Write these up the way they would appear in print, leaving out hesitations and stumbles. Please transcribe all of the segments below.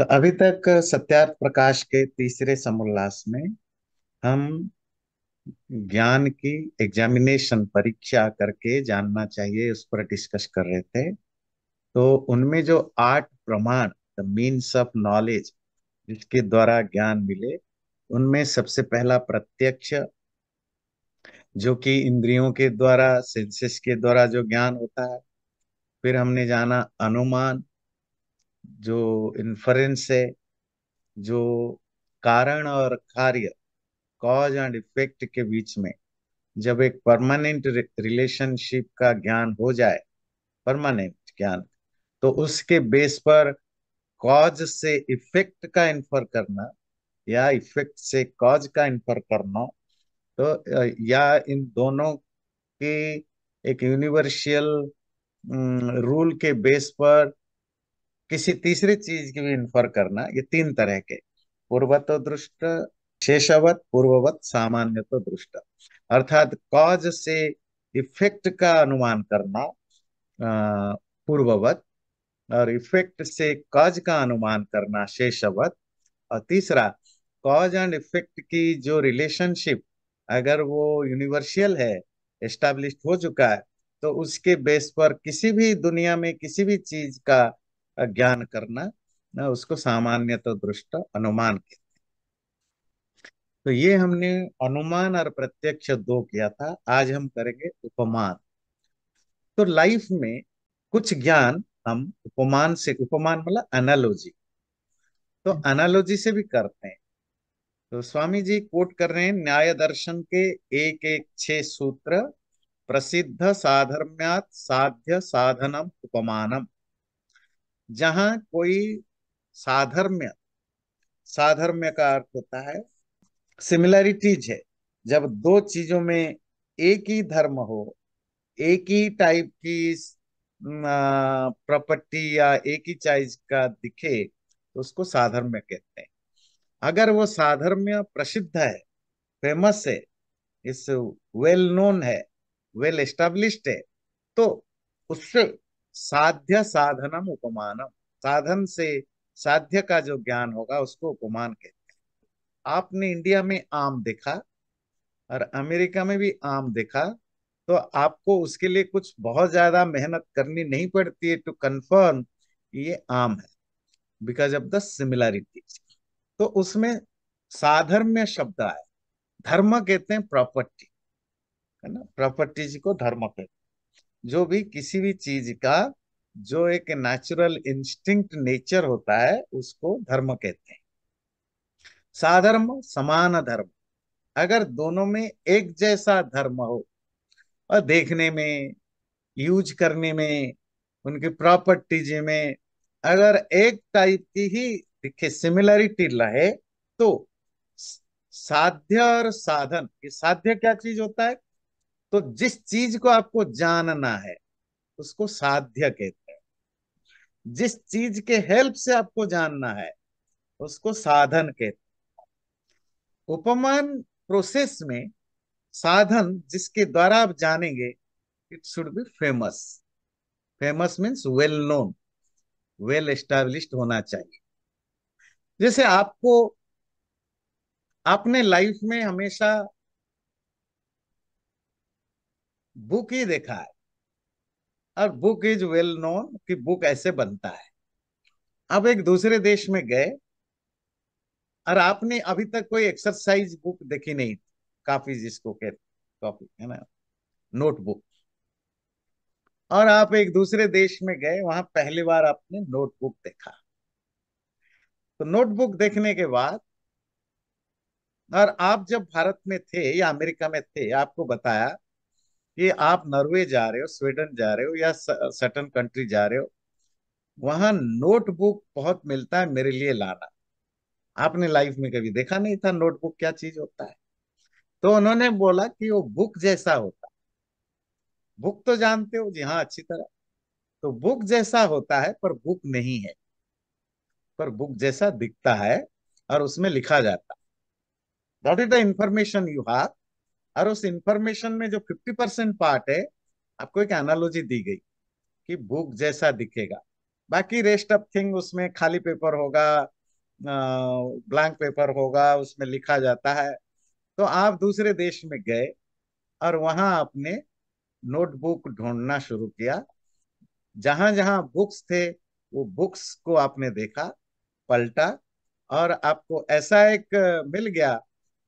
तो अभी तक सत्यार्थ प्रकाश के तीसरे समोल्लास में हम ज्ञान की एग्जामिनेशन परीक्षा करके जानना चाहिए उस पर डिस्कस कर रहे थे। तो उनमें जो 8 प्रमाण, द मीन्स ऑफ नॉलेज, जिसके द्वारा ज्ञान मिले, उनमें सबसे पहला प्रत्यक्ष, जो कि इंद्रियों के द्वारा, सेंसेस के द्वारा जो ज्ञान होता है। फिर हमने जाना अनुमान, जो इन्फरेंस है, जो कारण और कार्य, कॉज एंड इफेक्ट के बीच में जब एक परमानेंट रिलेशनशिप का ज्ञान हो जाए, परमानेंट ज्ञान, तो उसके बेस पर कॉज से इफेक्ट का इन्फर करना या इफेक्ट से कॉज का इन्फर करना, तो या इन दोनों के एक यूनिवर्सल रूल के बेस पर किसी तीसरी चीज की भी इन्फर करना, ये 3 तरह के, पूर्वतो दृष्ट, शेषवत, पूर्ववत, सामान्यतो दृष्ट। अर्थात कॉज से इफेक्ट का अनुमान करना पूर्ववत, और इफेक्ट से कॉज का अनुमान करना शेषवत, और तीसरा, कॉज एंड इफेक्ट की जो रिलेशनशिप, अगर वो यूनिवर्सल है, एस्टेब्लिश हो चुका है, तो उसके बेस पर किसी भी दुनिया में किसी भी चीज का ज्ञान करना, उसको सामान्यतः दृष्ट अनुमान के। तो ये हमने अनुमान और प्रत्यक्ष दो किया था। आज हम करेंगे उपमान। तो लाइफ में कुछ ज्ञान हम उपमान से, उपमान मतलब एनालॉजी, तो एनालॉजी से भी करते हैं। तो स्वामी जी कोट कर रहे हैं न्याय दर्शन के 116 सूत्र, प्रसिद्ध साधर्म्यात साध्य साधनम उपमानम। जहां कोई साधर्म्य, साधर्म्य का अर्थ होता है सिमिलरिटीज है, जब दो चीजों में एक ही धर्म हो, एक ही टाइप की प्रॉपर्टी या एक ही चीज का दिखे, तो उसको साधर्म्य कहते हैं। अगर वो साधर्म्य प्रसिद्ध है, फेमस है, इस वेल नोन है, वेल एस्टेब्लिश्ड है, तो उससे साध्य साधनम उपमानम, साधन से साध्य का जो ज्ञान होगा उसको उपमान कहते हैं। आपने इंडिया में आम देखा और अमेरिका में भी आम देखा, तो आपको उसके लिए कुछ बहुत ज्यादा मेहनत करनी नहीं पड़ती है टू कंफर्म ये आम है, बिकॉज ऑफ द सिमिलैरिटी। तो उसमें साधर्म्य शब्द आए। धर्म कहते हैं प्रॉपर्टी, है ना, प्रॉपर्टीज को धर्म कहते हैं। जो भी किसी भी चीज का जो एक नेचुरल इंस्टिंक्ट नेचर होता है उसको धर्म कहते हैं। साधर्म समान धर्म, अगर दोनों में एक जैसा धर्म हो और देखने में, यूज करने में, उनकी प्रॉपर्टीज में अगर एक टाइप की ही दिखे, सिमिलरिटी रहे, तो साध्य और साधन, ये साध्य क्या चीज होता है, तो जिस चीज को आपको जानना है उसको साध्य कहते हैं, जिस चीज के हेल्प से आपको जानना है उसको साधन कहते हैं। उपमान प्रोसेस में साधन जिसके द्वारा आप जानेंगे, it should be famous. Famous means well known, well established होना चाहिए। जैसे आपको, आपने लाइफ में हमेशा बुक ही देखा है, और बुक इज वेल नोन कि बुक ऐसे बनता है। अब एक दूसरे देश में गए और आपने अभी तक कोई एक्सरसाइज बुक देखी नहीं, कॉपी जिसको कहते, कॉपी है ना, नोटबुक। और आप एक दूसरे देश में गए, वहां पहली बार आपने नोटबुक देखा। तो नोटबुक देखने के बाद, और आप जब भारत में थे या अमेरिका में थे, आपको बताया कि आप नॉर्वे जा रहे हो, स्वीडन जा रहे हो, या सर्टन कंट्री जा रहे हो, वहां नोटबुक बहुत मिलता है, मेरे लिए लाना। आपने लाइफ में कभी देखा नहीं था नोटबुक क्या चीज होता है। तो उन्होंने बोला कि वो बुक जैसा होता है। बुक तो जानते हो जी, हाँ, अच्छी तरह। तो बुक जैसा होता है पर बुक नहीं है, पर बुक जैसा दिखता है, और उसमें लिखा जाता है, that is the information you have. और उस इंफॉर्मेशन में जो 50% पार्ट है, आपको एक एनालॉजी दी गई कि बुक जैसा दिखेगा। बाकी रेस्ट ऑफ थिंग उसमें खाली पेपर होगा, ब्लैंक पेपर होगा, उसमें लिखा जाता है। तो आप दूसरे देश में गए और वहां आपने नोटबुक ढूंढना शुरू किया। जहां जहां बुक्स थे वो बुक्स को आपने देखा, पलटा, और आपको ऐसा एक मिल गया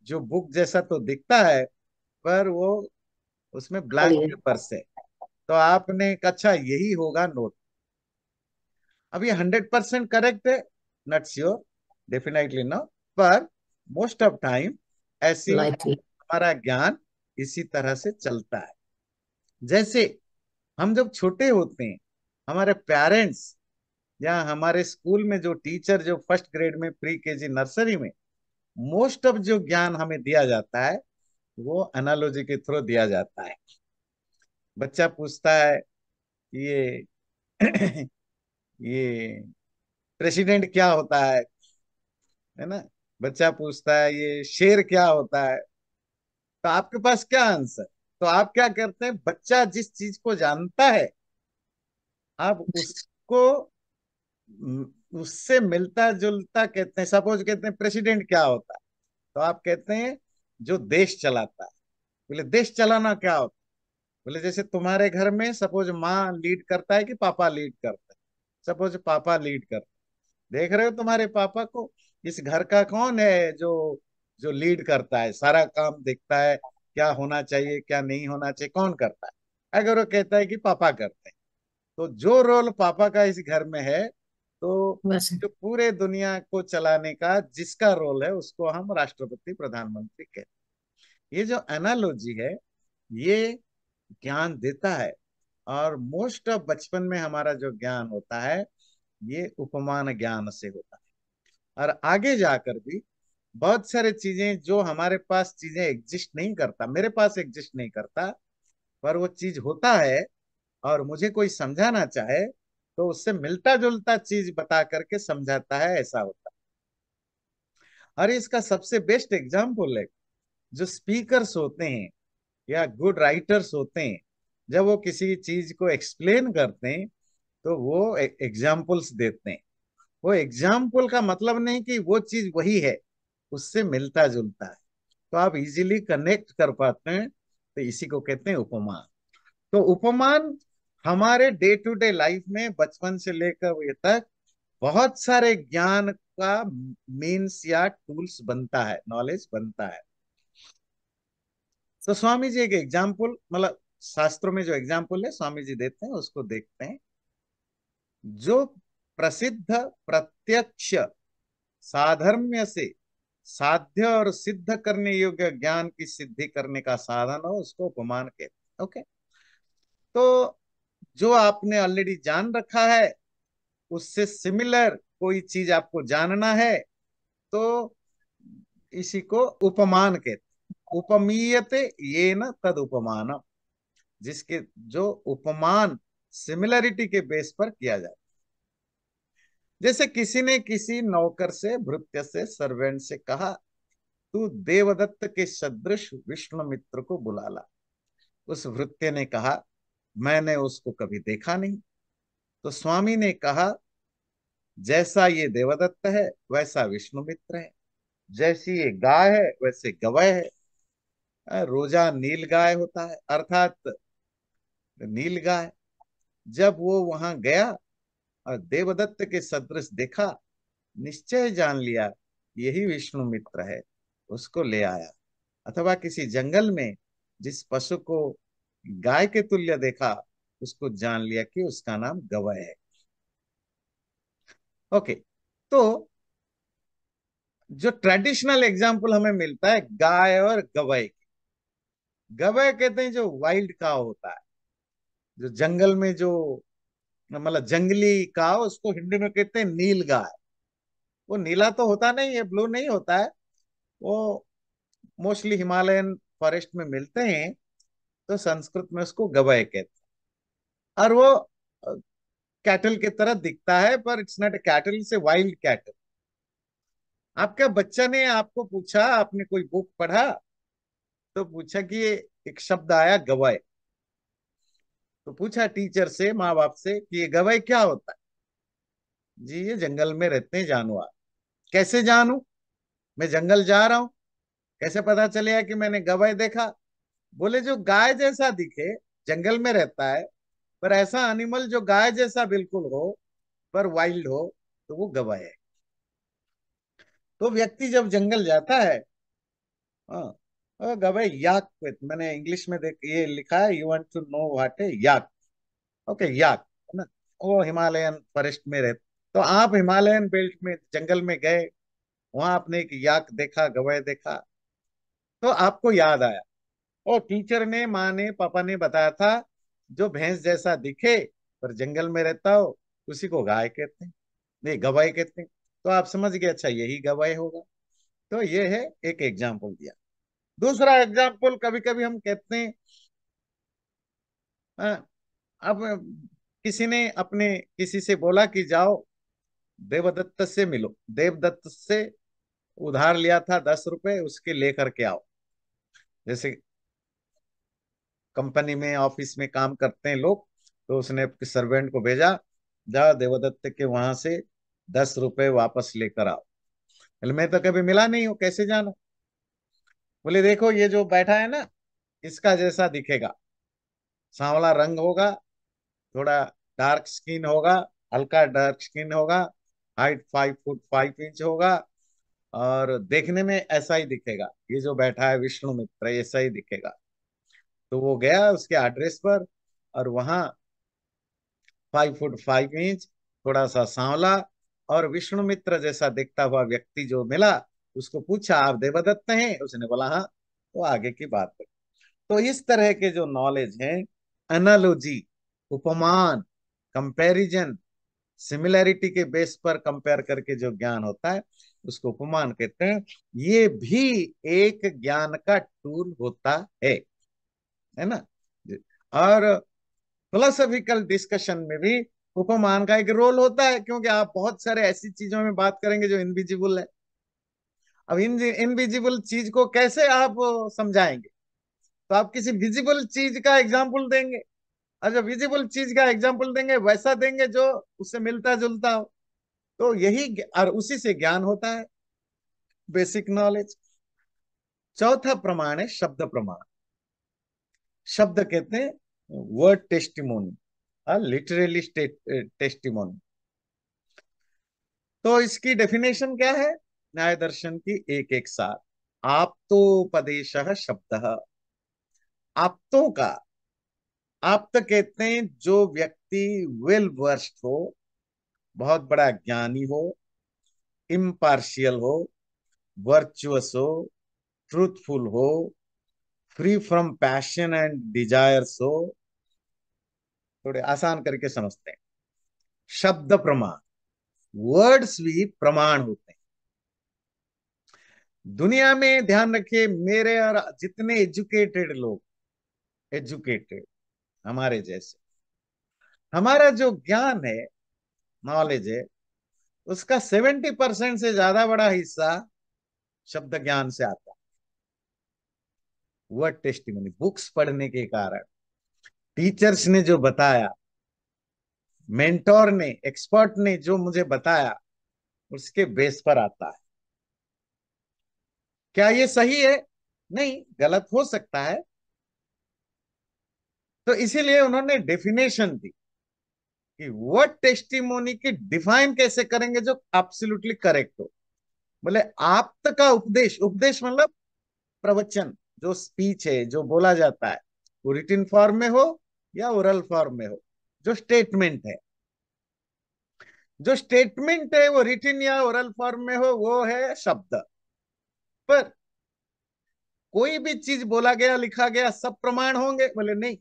जो बुक जैसा तो दिखता है, पर वो उसमें ब्लैंक खाली है। पेपर से। तो आपने कहा अच्छा यही होगा नोट। अब ये 100% करेक्ट है, नॉट श्योर, डेफिनेटली नो, पर मोस्ट ऑफ टाइम ऐसी लाइटली। हमारा ज्ञान इसी तरह से चलता है। जैसे हम जब छोटे होते हैं, हमारे पेरेंट्स या हमारे स्कूल में जो टीचर, जो फर्स्ट ग्रेड में, प्री केजी, नर्सरी में मोस्ट ऑफ जो ज्ञान हमें दिया जाता है वो एनालॉजी के थ्रू दिया जाता है। बच्चा पूछता है ये ये प्रेसिडेंट क्या होता है ना? बच्चा पूछता है ये शेर क्या होता है? तो आपके पास क्या आंसर? तो आप क्या करते हैं, बच्चा जिस चीज को जानता है आप उसको उससे मिलता जुलता कहते हैं। सपोज कहते हैं प्रेसिडेंट क्या होता है, तो आप कहते हैं जो देश चलाता है। बोले देश चलाना क्या होता है? बोले जैसे तुम्हारे घर में सपोज माँ लीड करता है कि पापा लीड करता है? सपोज पापा लीड करता है, देख रहे हो तुम्हारे पापा को, इस घर का कौन है जो जो लीड करता है, सारा काम देखता है, क्या होना चाहिए क्या नहीं होना चाहिए कौन करता है? अगर वो कहता है कि पापा करते हैं, तो जो रोल पापा का इस घर में है, तो वैसे। जो पूरे दुनिया को चलाने का जिसका रोल है उसको हम राष्ट्रपति प्रधानमंत्री कहते हैं। ये जो एनालॉजी है ये ज्ञान देता है। और मोस्ट ऑफ बचपन में हमारा जो ज्ञान होता है ये उपमान ज्ञान से होता है। और आगे जाकर भी बहुत सारे चीजें जो हमारे पास चीजें एग्जिस्ट नहीं करता, मेरे पास एग्जिस्ट नहीं करता, पर वो चीज होता है और मुझे कोई समझाना चाहे तो उससे मिलता जुलता चीज बता करके समझाता है, ऐसा होता है। और इसका सबसे बेस्ट एग्जाम्पल है जो स्पीकर्स होते हैं या गुड राइटर्स होते हैं, जब वो किसी चीज को एक्सप्लेन करते हैं तो वो एग्जाम्पल्स देते हैं। वो एग्जाम्पल का मतलब नहीं कि वो चीज वही है, उससे मिलता जुलता है, तो आप इजीली कनेक्ट कर पाते हैं। तो इसी को कहते हैं उपमान। तो उपमान हमारे डे टू डे लाइफ में बचपन से लेकर ये तक बहुत सारे ज्ञान का मीन्स या टूल्स बनता है, नॉलेज बनता है। तो स्वामी जी एक एग्जाम्पल, मतलब शास्त्रों में जो एग्जाम्पल है स्वामी जी देते हैं उसको देखते हैं। जो प्रसिद्ध प्रत्यक्ष साधर्म्य से साध्य और सिद्ध करने योग्य ज्ञान की सिद्धि करने का साधन हो उसको उपमान कहते हैं। ओके, तो जो आपने ऑलरेडी जान रखा है उससे सिमिलर कोई चीज आपको जानना है तो इसी को उपमान कहते हैं। उपमीयते ये न तद उपमान, जिसके जो उपमान सिमिलरिटी के बेस पर किया जाता है। जैसे किसी ने किसी नौकर से, भृत्य से, सर्वेंट से कहा तू देवदत्त के सदृश विष्णुमित्र को बुला ला। उस भृत्य ने कहा मैंने उसको कभी देखा नहीं। तो स्वामी ने कहा जैसा ये देवदत्त है वैसा विष्णुमित्र है, जैसी ये गाय है वैसे गवय है। रोजा नील गाय होता है, अर्थात नील गाय। जब वो वहां गया और देवदत्त के सदृश देखा, निश्चय जान लिया यही विष्णुमित्र है, उसको ले आया। अथवा किसी जंगल में जिस पशु को गाय के तुल्य देखा उसको जान लिया कि उसका नाम गवय है। ओके, तो जो ट्रेडिशनल एग्जाम्पल हमें मिलता है गाय और गवय की, गवय कहते हैं जो वाइल्ड काव होता है, जो जंगल में जो, मतलब जंगली काव, उसको हिंदी में कहते हैं नील गाय। वो नीला तो होता नहीं है, ब्लू नहीं होता है, वो मोस्टली हिमालयन फॉरेस्ट में मिलते हैं, तो संस्कृत में उसको गवय कहते हैं। और वो कैटल की तरह दिखता है, पर इट्स नॉट कैटल, से वाइल्ड कैटल। आपका बच्चा ने आपको पूछा, आपने कोई बुक पढ़ा तो पूछा कि ये एक शब्द आया गवय, तो पूछा टीचर से, माँ बाप से कि ये गवय क्या होता है? जी ये जंगल में रहते हैं जानवर। कैसे जानू? मैं जंगल जा रहा हूं, कैसे पता चलेगा कि मैंने गवाह देखा? बोले जो गाय जैसा दिखे, जंगल में रहता है, पर ऐसा एनिमल जो गाय जैसा बिल्कुल हो पर वाइल्ड हो, तो वो गवाह है। तो व्यक्ति जब जंगल जाता है, हाँ, गवाह याक मैंने इंग्लिश में देख ये लिखा है, you want to know what है याक? ओके याक, है ना? वो हिमालयन फॉरेस्ट में रहते। तो आप हिमालयन बेल्ट में जंगल में गए, वहां आपने एक याक देखा, गवाह देखा, तो आपको याद आया, और टीचर ने, माँ ने, पापा ने बताया था, जो भैंस जैसा दिखे पर जंगल में रहता हो उसी को गाय कहते हैं, नहीं गवाह कहते हैं। तो आप समझ गए, अच्छा यही गवाह होगा। तो ये है, एक एग्जाम्पल दिया। दूसरा एग्जाम्पल, कभी कभी हम कहते हैं, हाँ, अब किसी ने अपने किसी से बोला कि जाओ देवदत्त से मिलो, देवदत्त से उधार लिया था 10 रुपए, उसके लेकर के आओ। जैसे कंपनी में, ऑफिस में काम करते हैं लोग, तो उसने सर्वेंट को भेजा, जा देवदत्त के वहां से 10 रुपए वापस लेकर आओ। बोले मैं तो कभी मिला नहीं हूं, कैसे जाना? बोले देखो ये जो बैठा है ना, इसका जैसा दिखेगा, सांवला रंग होगा, थोड़ा डार्क स्किन होगा, हल्का डार्क स्किन होगा, हाइट 5 फुट 5 इंच होगा, और देखने में ऐसा ही दिखेगा, ये जो बैठा है विष्णु मित्र ऐसा ही दिखेगा। तो वो गया उसके एड्रेस पर, और वहां 5 फुट 5 इंच, थोड़ा सा सांवला और विष्णु मित्र जैसा दिखता हुआ व्यक्ति जो मिला, उसको पूछा आप देवदत्त हैं? उसने बोला हाँ। तो आगे की बात करी। तो इस तरह के जो नॉलेज है, एनालॉजी, उपमान, कंपैरिजन, सिमिलैरिटी के बेस पर कंपेयर करके जो ज्ञान होता है, उसको उपमान कहते हैं। ये भी एक ज्ञान का टूल होता है ना? और फिलोसॉफिकल डिस्कशन में भी उपमान का एक रोल होता है, क्योंकि आप बहुत सारे ऐसी चीजों में बात करेंगे जो इनविजिबल है। अब इनविजिबल चीज को कैसे आप समझाएंगे? तो आप किसी विजिबल चीज का एग्जाम्पल देंगे, और जब विजिबल चीज का एग्जाम्पल देंगे वैसा देंगे जो उससे मिलता जुलता हो। तो यही, और उसी से ज्ञान होता है, बेसिक नॉलेज। चौथा प्रमाण है शब्द प्रमाण। शब्द कहते हैं वर्ड टेस्टिमोनी, लिटरली टेस्टिमोनी। तो इसकी डेफिनेशन क्या है? न्याय दर्शन की एक एक साथ, आप्तोपदेश शब्द। आप्तों का, आप्त कहते हैं जो व्यक्ति वेल वर्स्ड हो, बहुत बड़ा ज्ञानी हो, इम्पार्शियल हो, वर्चुअस हो, ट्रूथफुल हो, free from passion and desires हो। थोड़े आसान करके समझते हैं। शब्द प्रमाण, वर्ड्स भी प्रमाण होते हैं दुनिया में। ध्यान रखिए, मेरे और जितने एजुकेटेड लोग, एजुकेटेड हमारे जैसे, हमारा जो ज्ञान है, नॉलेज है, उसका 70% से ज्यादा बड़ा हिस्सा शब्द ज्ञान से आता है। वर्ड टेस्टिमनी, बुक्स पढ़ने के कारण, टीचर्स ने जो बताया, मेंटोर ने, एक्सपर्ट ने जो मुझे बताया, उसके बेस पर आता है। क्या ये सही है? नहीं, गलत हो सकता है। तो इसीलिए उन्होंने डेफिनेशन दी कि वर्ड टेस्टिमोनी की डिफाइन कैसे करेंगे जो एब्सोल्युटली करेक्ट हो। बोले आप्त का उपदेश, उपदेश मतलब प्रवचन, जो स्पीच है, जो बोला जाता है, वो रिटन फॉर्म में हो या ओरल फॉर्म में हो, जो स्टेटमेंट है, जो स्टेटमेंट है वो रिटन या ओरल फॉर्म में हो, वो है शब्द। पर कोई भी चीज बोला गया, लिखा गया, सब प्रमाण होंगे? बोले नहीं,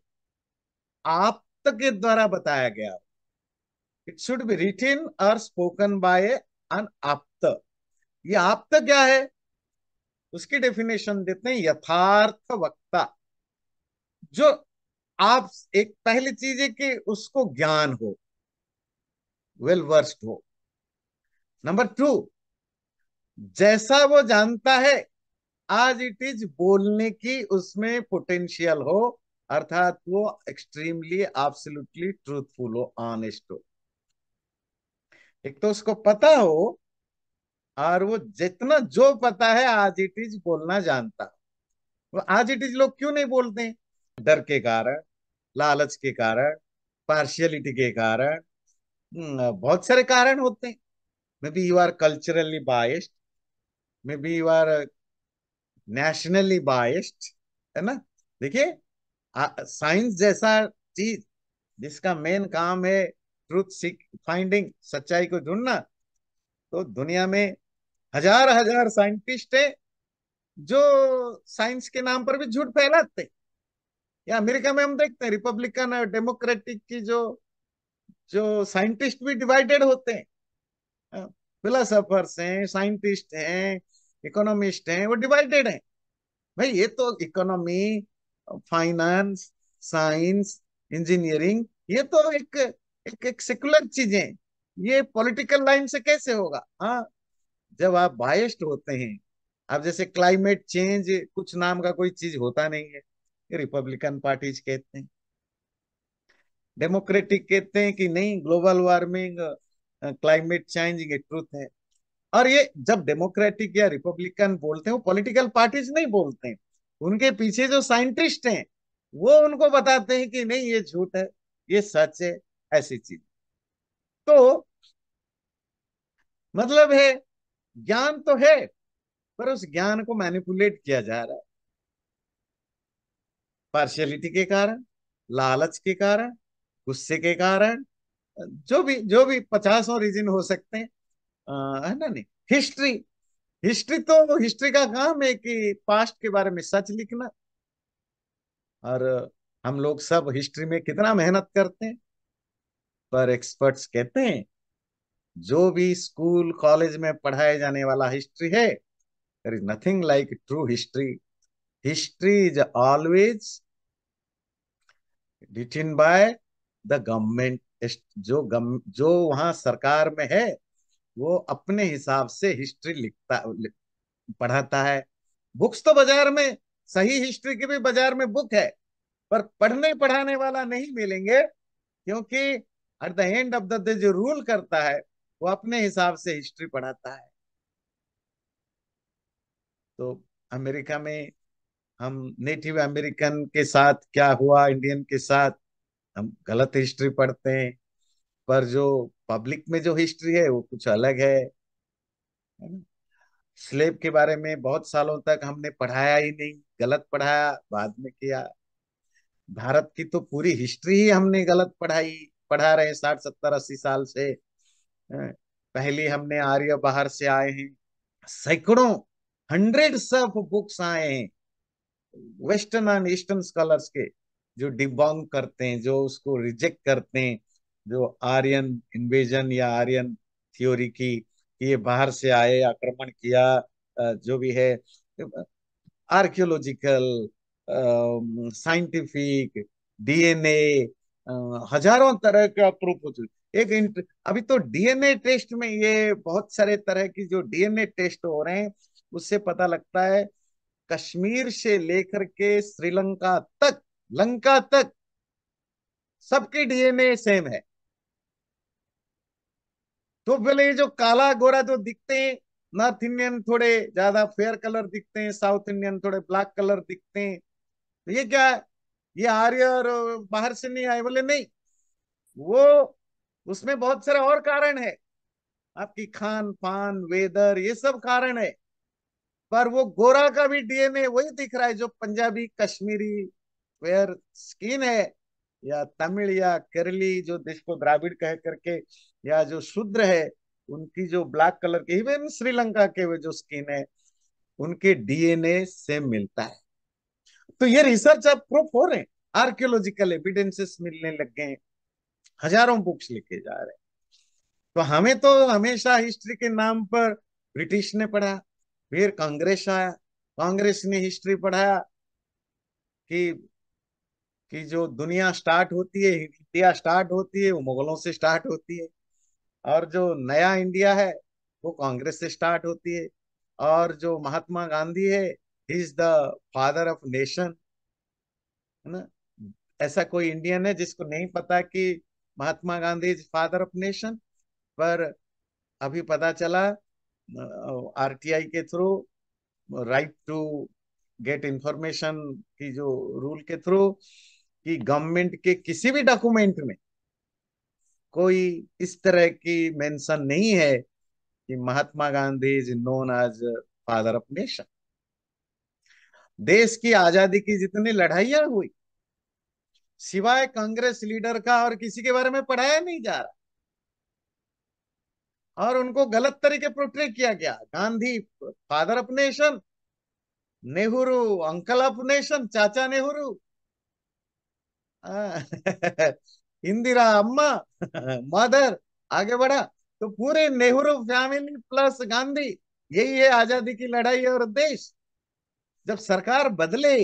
आप्त के द्वारा बताया गया। इट शुड बी रिटन और स्पोकन बाय एन आप्त। ये आप्त क्या है? उसकी डेफिनेशन देते हैं, यथार्थ वक्ता। जो आप, एक पहली चीज है कि उसको ज्ञान हो, वेल वर्स्ड हो। नंबर टू, जैसा वो जानता है, आज इट इज बोलने की उसमें पोटेंशियल हो, अर्थात वो एक्सट्रीमली एब्सोल्युटली ट्रूथफुल हो, ऑनेस्ट हो। एक तो उसको पता हो, और वो जितना जो पता है आज इट इज बोलना जानता। वो आज इट इज लोग क्यों नहीं बोलते हैं? डर के कारण, लालच के कारण, पार्शियलिटी के कारण, बहुत सारे कारण होते हैं। Maybe you are culturally biased, maybe you are nationally biased, है ना। देखिए, साइंस जैसा चीज जिसका मेन काम है ट्रूथ सीक फाइंडिंग, सच्चाई को ढूंढना, तो दुनिया में हजार हजार साइंटिस्ट हैं जो साइंस के नाम पर भी झूठ फैलाते हैं। या अमेरिका में हम देखते हैं रिपब्लिकन और डेमोक्रेटिक की जो जो साइंटिस्ट भी डिवाइडेड होते हैं। फिलोसोफर्स हैं, साइंटिस्ट हैं, इकोनॉमिस्ट हैं, वो डिवाइडेड हैं। भाई ये तो इकोनॉमी, फाइनेंस, साइंस, इंजीनियरिंग, ये तो एक सेकुलर चीजें। ये पॉलिटिकल लाइन से कैसे होगा? हाँ, जब आप बायस्ड होते हैं। अब जैसे क्लाइमेट चेंज कुछ नाम का कोई चीज होता नहीं है, ये रिपब्लिकन पार्टीज कहते हैं। डेमोक्रेटिक कहते हैं कि नहीं, ग्लोबल वार्मिंग, क्लाइमेट चेंज ये ट्रूथ है। और ये जब डेमोक्रेटिक या रिपब्लिकन बोलते हैं, वो पॉलिटिकल पार्टीज नहीं बोलते हैं, उनके पीछे जो साइंटिस्ट हैं वो उनको बताते हैं कि नहीं, ये झूठ है, ये सच है, ऐसी चीज। तो मतलब है, ज्ञान तो है, पर उस ज्ञान को मैनिपुलेट किया जा रहा है, पार्शियलिटी के कारण, लालच के कारण, गुस्से के कारण, जो भी 50 रीजन हो सकते हैं। है ना, नहीं। हिस्ट्री, हिस्ट्री तो हिस्ट्री का काम है कि पास्ट के बारे में सच लिखना। और हम लोग सब हिस्ट्री में कितना मेहनत करते हैं, पर एक्सपर्ट्स कहते हैं जो भी स्कूल कॉलेज में पढ़ाए जाने वाला हिस्ट्री है, there is nothing like true history. History is always written by the government. जो वहां सरकार में है, वो अपने हिसाब से हिस्ट्री पढ़ाता है। बुक्स तो बाजार में, सही हिस्ट्री की भी बाजार में बुक है, पर पढ़ने पढ़ाने वाला नहीं मिलेंगे, क्योंकि at the end of the day जो रूल करता है वो अपने हिसाब से हिस्ट्री पढ़ाता है। तो अमेरिका में हम नेटिव अमेरिकन के साथ क्या हुआ, इंडियन के साथ, हम गलत हिस्ट्री पढ़ते हैं। पर जो पब्लिक में जो हिस्ट्री है वो कुछ अलग है। स्लेव के बारे में बहुत सालों तक हमने पढ़ाया ही नहीं, गलत पढ़ाया, बाद में किया। भारत की तो पूरी हिस्ट्री ही हमने गलत पढ़ाई, पढ़ा रहे 60 70 80 साल से। पहले हमने आर्य बाहर से आए हैं, सैकड़ों, हंड्रेड्स ऑफ बुक्स आए हैं वेस्टर्न एंड ईस्टर्न स्कॉलर्स के, जो डिबंक करते हैं, जो उसको रिजेक्ट करते हैं, जो आर्यन इन्वेजन या आर्यन थ्योरी की, कि ये बाहर से आए, आक्रमण किया, जो भी है, आर्कियोलॉजिकल, साइंटिफिक, डीएनए, हजारों तरह का प्रूफ हो चुके। अभी तो डीएनए टेस्ट में ये बहुत सारे तरह की जो डीएनए टेस्ट हो रहे हैं, उससे पता लगता है कश्मीर से लेकर के श्रीलंका तक, लंका तक, सबके डीएनए सेम है। तो पहले ये जो काला गोरा जो दिखते हैं, नॉर्थ इंडियन थोड़े ज्यादा फेयर कलर दिखते हैं, साउथ इंडियन थोड़े ब्लैक कलर दिखते हैं, तो ये क्या है? ये आर्य और बाहर से नहीं आए? बोले नहीं, वो उसमें बहुत सारे और कारण है, आपकी खान पान, वेदर, ये सब कारण है। पर वो गोरा का भी डीएनए वही दिख रहा है, जो पंजाबी, कश्मीरी, वेयर स्किन है, या तमिल या केरली, जो देश को द्राविड़ कह करके, या जो शूद्र है, उनकी जो ब्लैक कलर की, इवन श्रीलंका के वो जो स्किन है, उनके डीएनए सेम मिलता है। तो ये रिसर्च अब प्रूफ हो रहे हैं, आर्कियोलॉजिकल एविडेंसेस मिलने लग गए हैं, हजारों बुक्स लिखे जा रहे हैं। तो हमें तो हमेशा हिस्ट्री के नाम पर ब्रिटिश ने पढ़ा, फिर कांग्रेस आया, कांग्रेस ने हिस्ट्री पढ़ाया कि जो दुनिया स्टार्ट होती है, इंडिया स्टार्ट होती है, वो मुगलों से स्टार्ट होती है। और जो नया इंडिया है, वो कांग्रेस से स्टार्ट होती है। और जो महात्मा गांधी है, he is the father of nation, है ना। ऐसा कोई इंडियन है जिसको नहीं पता कि Mahatma Gandhi is father of nation? पर अभी पता चला आरटीआई के through, right to get information की जो रूल के थ्रू, कि गवर्नमेंट के किसी भी डॉक्यूमेंट में कोई इस तरह की मेंशन नहीं है कि Mahatma Gandhi is known as father of nation. देश की आजादी की जितनी लड़ाइयां हुई, सिवाय कांग्रेस लीडर का और किसी के बारे में पढ़ाया नहीं जा रहा, और उनको गलत तरीके पोर्ट्रे किया गया। Gandhi father of nation, Nehru uncle of nation, चाचा नेहरू, हाँ, इंदिरा अम्मा, मदर, आगे बढ़ा तो पूरे नेहरू फैमिली प्लस गांधी, यही है आजादी की लड़ाई और देश। जब सरकार बदले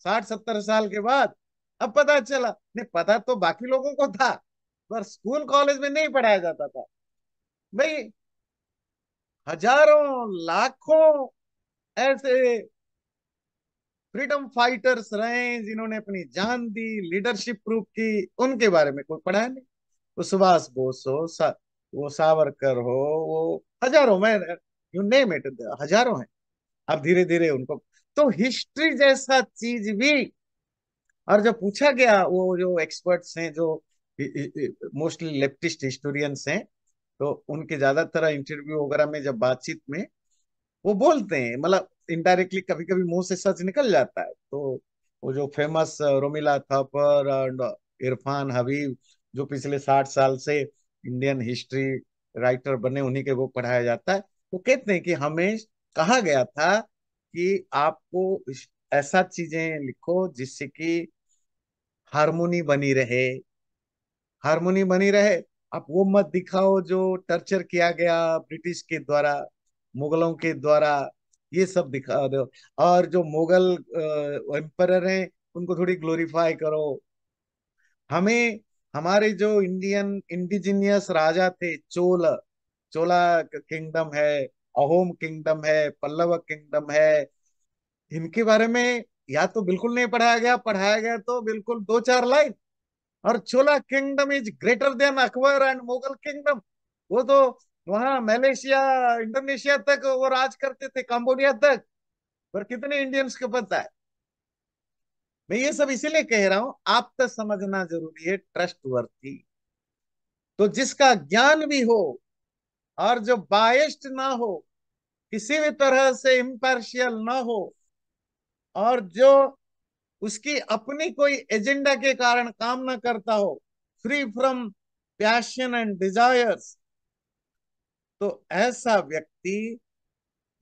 60-70 साल के बाद, अब पता चला, नहीं पता तो बाकी लोगों को था, पर स्कूल कॉलेज में नहीं पढ़ाया जाता था। भाई हजारों लाखों ऐसे फ्रीडम फाइटर्स रहे जिन्होंने अपनी जान दी, लीडरशिप प्रूव की, उनके बारे में कोई पढ़ा नहीं। वो सुभाष बोस हो, वो सावरकर हो, वो हजारों में, यू नेम इट, हजारों हैं। अब धीरे धीरे उनको, तो हिस्ट्री जैसा चीज भी, और जो पूछा गया, वो जो एक्सपर्ट्स हैं, जो मोस्टली लेफ्टिस्ट हिस्टोरियंस हैं, तो उनके ज्यादातर इंटरव्यू वगैरह में जब बातचीत में वो बोलते हैं, मतलब इनडायरेक्टली कभी कभी मुंह से सच निकल जाता है। तो वो जो फेमस रोमिला थापर एंड इरफान हबीब, जो पिछले 60 साल से इंडियन हिस्ट्री राइटर बने, उन्हीं के वो पढ़ाया जाता है। वो कहते हैं कि हमें कहा गया था कि आपको ऐसा चीजें लिखो जिससे कि हारमोनी बनी रहे, हारमोनी बनी रहे। आप वो मत दिखाओ जो टर्चर किया गया ब्रिटिश के द्वारा, मुगलों के द्वारा, ये सब दिखा दो। और जो मुगल एम्परर हैं, उनको थोड़ी ग्लोरीफाई करो। हमें हमारे जो इंडियन इंडिजिनियस राजा थे, चोला किंगडम है, अहोम किंगडम है, पल्लव किंगडम है, इनके बारे में या तो बिल्कुल नहीं पढ़ाया गया, पढ़ाया गया तो बिल्कुल 2-4 लाइन। और Chola kingdom is greater than Akbar and Mughal kingdom. वो तो वहां मलेशिया, इंडोनेशिया तक वो राज करते थे, कंबोडिया तक। पर कितने इंडियंस को पता है? मैं ये सब इसीलिए कह रहा हूं, आप तक समझना जरूरी है, ट्रस्ट वर्थी। तो जिसका ज्ञान भी हो, और जो बायस्ड ना हो, किसी भी तरह से इम्पार्शियल ना हो, और जो उसकी अपनी कोई एजेंडा के कारण काम ना करता हो, free from passion and desires, तो ऐसा व्यक्ति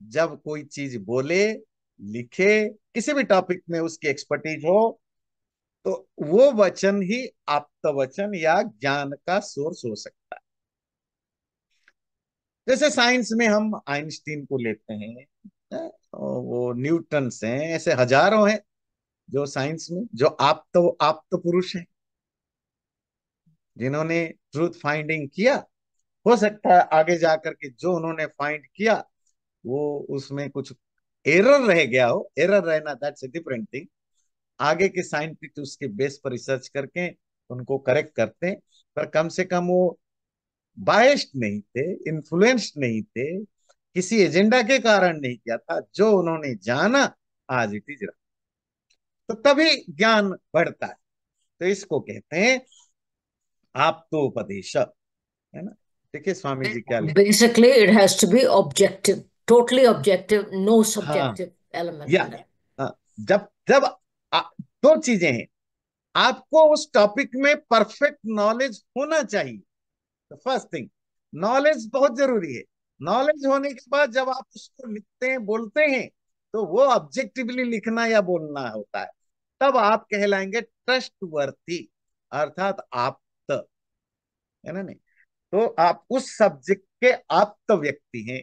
जब कोई चीज बोले, लिखे, किसी भी टॉपिक में उसकी एक्सपर्टीज हो, तो वो वचन ही आप्त वचन या ज्ञान का सोर्स हो सकता है। जैसे साइंस में हम आइंस्टीन को लेते हैं, और वो न्यूटन हैं, ऐसे हजारों हैं जो साइंस में, जो आप्त आप्त पुरुष हैं, जिन्होंने ट्रूथ फाइंडिंग किया। हो सकता है आगे जाकर के जो उन्होंने फाइंड किया, वो उसमें कुछ एरर रह गया हो, एरर रहना दैट्स ए डिफरेंट थिंग। आगे के साइंटिस्ट उसके बेस पर रिसर्च करके उनको करेक्ट करते हैं। पर कम से कम वो बायस्ड नहीं थे, इन्फ्लुएंस्ड नहीं थे, किसी एजेंडा के कारण नहीं किया था, जो उन्होंने जाना आज इट इज। तो तभी ज्ञान बढ़ता है। तो इसको कहते हैं आप तो उपदेश, है ना? देखिए स्वामी जी क्या लिखते Basically, it has to be objective, totally objective, no हैं। हाँ, subjective element या in it. जब जब दो चीजें हैं, आपको उस टॉपिक में परफेक्ट नॉलेज होना चाहिए। तो फर्स्ट थिंग, नॉलेज बहुत जरूरी है। नॉलेज होने के बाद जब आप उसको लिखते हैं, बोलते हैं, तो वो ऑब्जेक्टिवली लिखना या बोलना होता है। तब आप कहलाएंगे ट्रस्ट वर्थी, अर्थात आप, है ना? नहीं तो आप उस सब्जेक्ट के आप्त व्यक्ति हैं।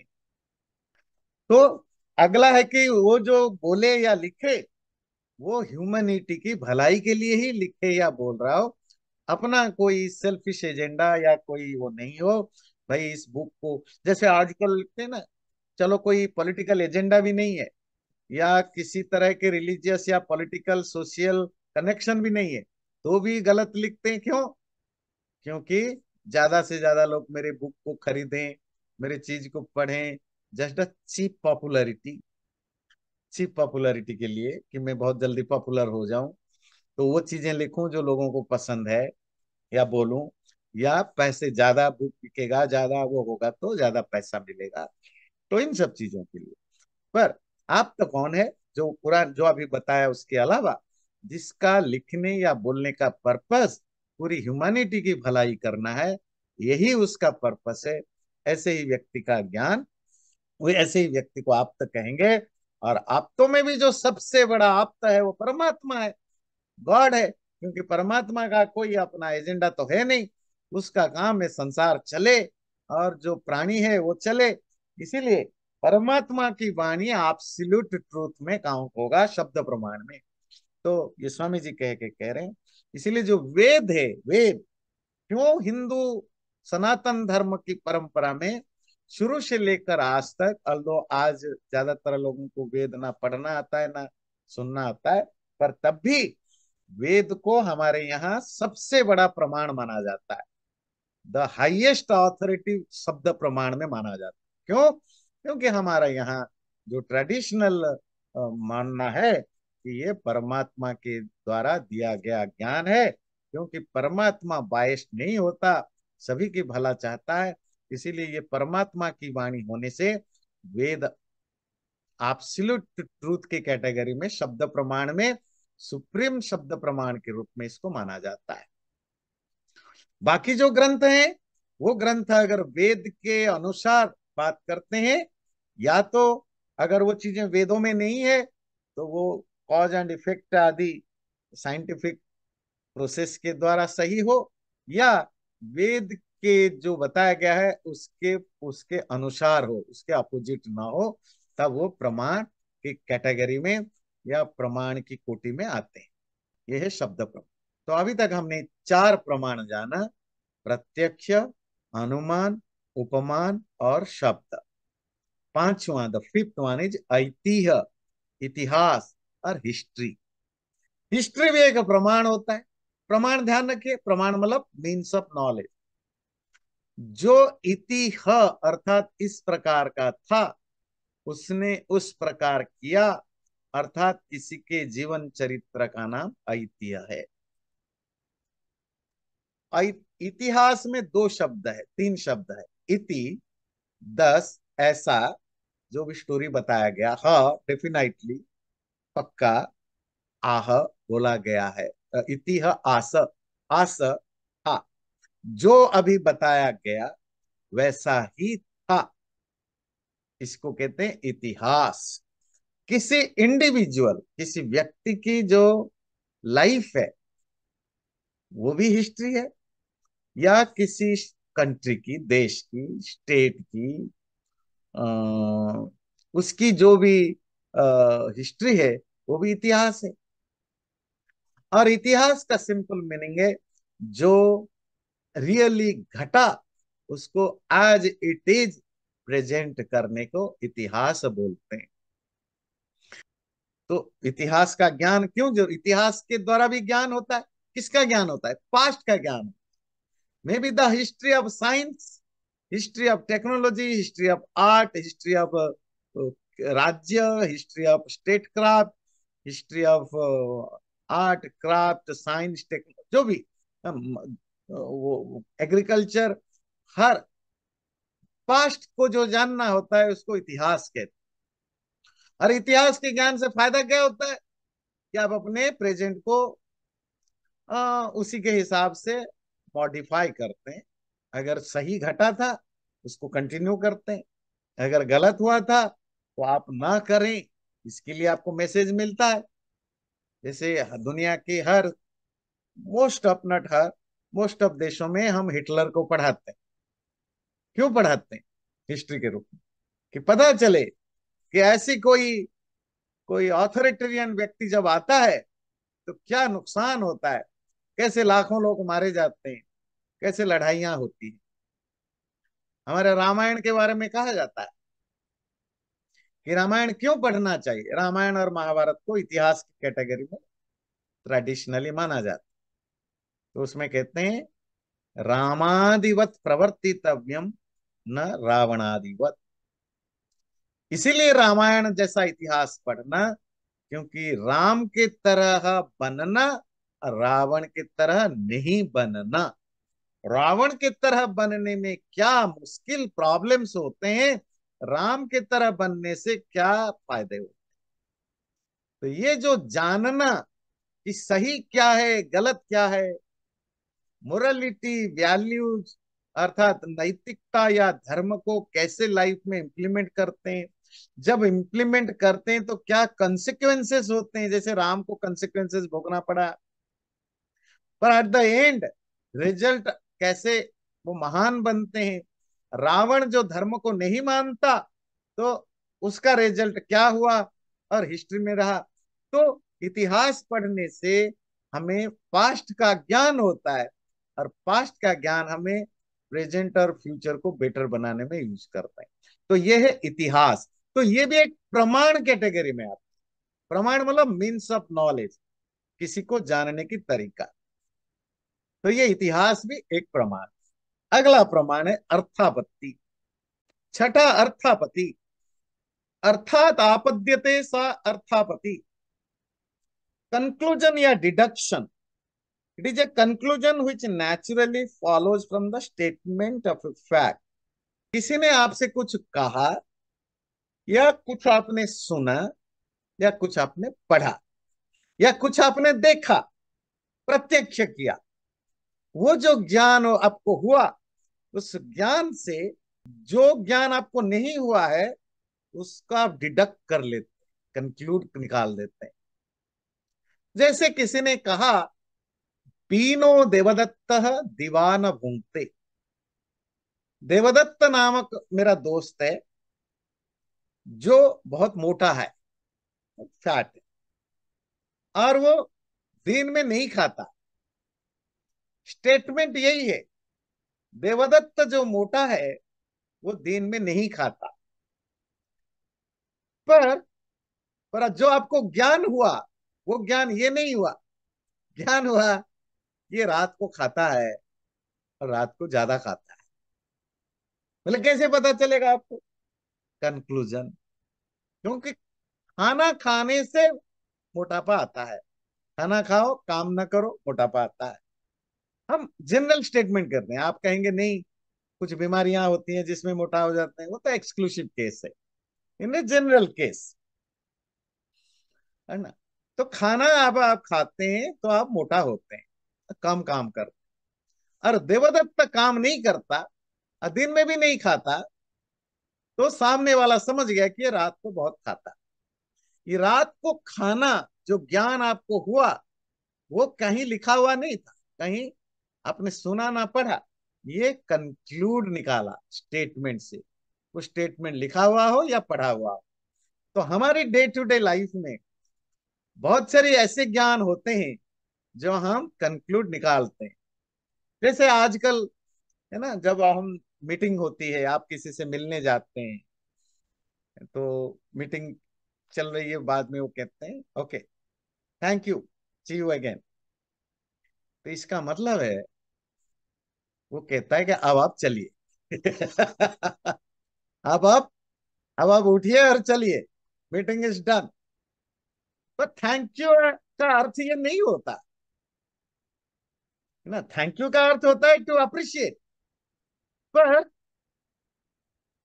तो अगला है कि वो जो बोले या लिखे, वो ह्यूमैनिटी की भलाई के लिए ही लिखे या बोल रहा हो, अपना कोई सेल्फिश एजेंडा या कोई वो नहीं हो। भाई इस बुक को, जैसे आजकल लिखते हैं ना, चलो कोई पॉलिटिकल एजेंडा भी नहीं है, या किसी तरह के रिलीजियस या पॉलिटिकल सोशल कनेक्शन भी नहीं है, तो भी गलत लिखते हैं। क्यों? क्योंकि ज्यादा से ज्यादा लोग मेरे बुक को खरीदें, मेरे चीज को पढ़ें जस्ट अ चीप पॉपुलैरिटी के लिए, कि मैं बहुत जल्दी पॉपुलर हो जाऊं, तो वो चीजें लिखूं जो लोगों को पसंद है, या बोलूं, या पैसे ज्यादा बुक बिकेगा, ज्यादा वो होगा तो ज्यादा पैसा मिलेगा, तो इन सब चीजों के लिए। पर आप तो कौन है जो पूरा जो अभी बताया उसके अलावा, जिसका लिखने या बोलने का पर्पस पूरी ह्यूमैनिटी की भलाई करना है, यही उसका पर्पस है, ऐसे ही व्यक्ति का ज्ञान, वो ऐसे ही व्यक्ति को आप्त कहेंगे। और आप्तों में भी जो सबसे बड़ा आप्त है वो परमात्मा है, गॉड है, क्योंकि परमात्मा का कोई अपना एजेंडा तो है नहीं, उसका काम है संसार चले और जो प्राणी है वो चले। इसीलिए परमात्मा की वाणी एब्सोल्यूट ट्रूथ में काउंट होगा, शब्द प्रमाण में। तो ये स्वामी जी कह के कह रहे हैं, इसीलिए जो वेद है, वेद क्यों हिंदू सनातन धर्म की परंपरा में शुरू से लेकर आज तक, अल्दो आज ज्यादातर लोगों को वेद ना पढ़ना आता है ना सुनना आता है, पर तब भी वेद को हमारे यहाँ सबसे बड़ा प्रमाण माना जाता है, द हाईएस्ट ऑथोरिटी शब्द प्रमाण में माना जाता है। क्यों? क्योंकि हमारा यहाँ जो ट्रेडिशनल मानना है कि ये परमात्मा के द्वारा दिया गया ज्ञान है, क्योंकि परमात्मा बायस्ड नहीं होता, सभी की भला चाहता है। इसीलिए ये परमात्मा की वाणी होने से वेद एब्सोल्यूट ट्रूथ की कैटेगरी में, शब्द प्रमाण में सुप्रीम शब्द प्रमाण के रूप में इसको माना जाता है। बाकी जो ग्रंथ हैं, वो ग्रंथ अगर वेद के अनुसार बात करते हैं, या तो अगर वो चीजें वेदों में नहीं है तो वो कॉज एंड इफेक्ट आदि साइंटिफिक प्रोसेस के द्वारा सही हो, या वेद के जो बताया गया है उसके उसके अनुसार हो, उसके अपोजिट ना हो, तब वो प्रमाण की कैटेगरी में या प्रमाण की कोटि में आते हैं। यह है शब्द प्रमाण। तो अभी तक हमने चार प्रमाण जाना, प्रत्यक्ष, अनुमान, उपमान और शब्द। पांचवा, द फिफ्थ वन इज ऐतिह्य, इतिहास और हिस्ट्री। हिस्ट्री भी एक प्रमाण होता है। प्रमाण ध्यान रखिए, प्रमाण मतलब मीन्स ऑफ नॉलेज। जो इतिह अर्थात इस प्रकार का था, उसने उस प्रकार किया, अर्थात किसी के जीवन चरित्र का नाम ऐतिह्य है। इतिहास में दो शब्द है, तीन शब्द है। इति, दस, ऐसा, जो भी स्टोरी बताया गया, ह डेफिनेटली, पक्का, आह, बोला गया है, इतिह आस, आस, था, जो अभी बताया गया वैसा ही था, इसको कहते हैं इतिहास। किसी इंडिविजुअल, किसी व्यक्ति की जो लाइफ है वो भी हिस्ट्री है, या किसी कंट्री की, देश की, स्टेट की, अ, उसकी जो भी हिस्ट्री है वो भी इतिहास है। और इतिहास का सिंपल मीनिंग है जो रियली घटा उसको आज इट इज प्रेजेंट करने को इतिहास बोलते हैं। तो इतिहास का ज्ञान क्यों, जो इतिहास के द्वारा भी ज्ञान होता है, किसका ज्ञान होता है? पास्ट का ज्ञान। May be the history of science, history of technology, history of art, history of राज्य, history of state craft, history of art craft science technology, जो भी वो एग्रीकल्चर, हर पास्ट को जो जानना होता है उसको इतिहास कहते हैं। और इतिहास के ज्ञान से फायदा क्या होता है कि आप अपने प्रेजेंट को उसी के हिसाब से मॉडिफाई करते हैं। अगर सही घटा था उसको कंटिन्यू करते हैं, अगर गलत हुआ था तो आप ना करें, इसके लिए आपको मैसेज मिलता है। जैसे दुनिया के हर मोस्ट ऑफ नट हर मोस्ट ऑफ देशों में हम हिटलर को पढ़ाते हैं। क्यों पढ़ाते हैं? हिस्ट्री के रूप में, कि पता चले कि ऐसी कोई कोई ऑथोरिटेरियन व्यक्ति जब आता है तो क्या नुकसान होता है, कैसे लाखों लोग मारे जाते हैं, कैसे लड़ाइयां होती हैं। हमारे रामायण के बारे में कहा जाता है कि रामायण क्यों पढ़ना चाहिए। रामायण और महाभारत को इतिहास की कैटेगरी में ट्रेडिशनली माना जाता है। तो उसमें कहते हैं रामादिवत प्रवर्तितव्यम न रावणादिवत। इसीलिए रामायण जैसा इतिहास पढ़ना, क्योंकि राम के तरह बनना, रावण की तरह नहीं बनना। रावण की तरह बनने में क्या मुश्किल प्रॉब्लम्स होते हैं, राम की तरह बनने से क्या फायदे होते हैं। तो ये जो जानना कि सही क्या है गलत क्या है, मोरालिटी, वैल्यूज, अर्थात नैतिकता या धर्म को कैसे लाइफ में इंप्लीमेंट करते हैं, जब इंप्लीमेंट करते हैं तो क्या कंसिक्वेंसेस होते हैं, जैसे राम को कंसिक्वेंसेस भोगना पड़ा, पर एट द एंड रिजल्ट कैसे वो महान बनते हैं। रावण जो धर्म को नहीं मानता, तो उसका रिजल्ट क्या हुआ और हिस्ट्री में रहा। तो इतिहास पढ़ने से हमें पास्ट का ज्ञान होता है, और पास्ट का ज्ञान हमें प्रेजेंट और फ्यूचर को बेटर बनाने में यूज करता है। तो ये है इतिहास। तो ये भी एक प्रमाण कैटेगरी में आता है। प्रमाण मतलब मीन्स ऑफ नॉलेज, किसी को जानने की तरीका। तो ये इतिहास भी एक प्रमाण। अगला प्रमाण है अर्थापत्ति। छठा अर्थापत्ति, अर्थात आपद्यते सा अर्थापत्ति, कंक्लूजन या deduction. It is a conclusion which naturally follows from the statement of a fact. किसी ने आपसे कुछ कहा, या कुछ आपने सुना, या कुछ आपने पढ़ा, या कुछ आपने देखा, प्रत्यक्ष किया, वो जो ज्ञान आपको हुआ, उस ज्ञान से जो ज्ञान आपको नहीं हुआ है उसका आप डिडक्ट कर लेते, कंक्लूड निकाल देते हैं। जैसे किसी ने कहा, पीनो देवदत्त दीवान भूंगते। देवदत्त नामक मेरा दोस्त है, जो बहुत मोटा है, फैट है, और वो दिन में नहीं खाता। स्टेटमेंट यही है, देवदत्त जो मोटा है वो दिन में नहीं खाता। पर पर जो आपको ज्ञान हुआ, वो ज्ञान ये नहीं हुआ। ज्ञान हुआ ये रात को खाता है, और रात को ज्यादा खाता है। मतलब कैसे पता चलेगा आपको? कंक्लूजन। क्योंकि खाना खाने से मोटापा आता है। खाना खाओ, काम ना करो, मोटापा आता है। हम जनरल स्टेटमेंट करते हैं, आप कहेंगे नहीं, कुछ बीमारियां होती हैं जिसमें मोटा हो जाते हैं, वो तो एक्सक्लूसिव केस है। इन जनरल केस, है ना। तो खाना आप खाते हैं तो आप मोटा होते हैं, कम काम करते हैं। और देवदत्त काम नहीं करता और दिन में भी नहीं खाता, तो सामने वाला समझ गया कि ये रात को बहुत खाता। ये रात को खाना, जो ज्ञान आपको हुआ, वो कहीं लिखा हुआ नहीं था, कहीं आपने सुना ना पढ़ा, ये कंक्लूड निकाला स्टेटमेंट से। वो स्टेटमेंट लिखा हुआ हो या पढ़ा हुआ हो। तो हमारी डे टू डे लाइफ में बहुत सारे ऐसे ज्ञान होते हैं जो हम कंक्लूड निकालते हैं। जैसे आजकल, है ना, जब हम मीटिंग होती है, आप किसी से मिलने जाते हैं, तो मीटिंग चल रही है, बाद में वो कहते हैं okay, thank you, see you again. तो इसका मतलब है, वो कहता है कि अब आप चलिए। अब आप अब आप उठिए और चलिए, मीटिंग इज डन। पर थैंक यू का अर्थ ये नहीं होता, है ना। थैंक यू का अर्थ होता है टू अप्रिशिएट। पर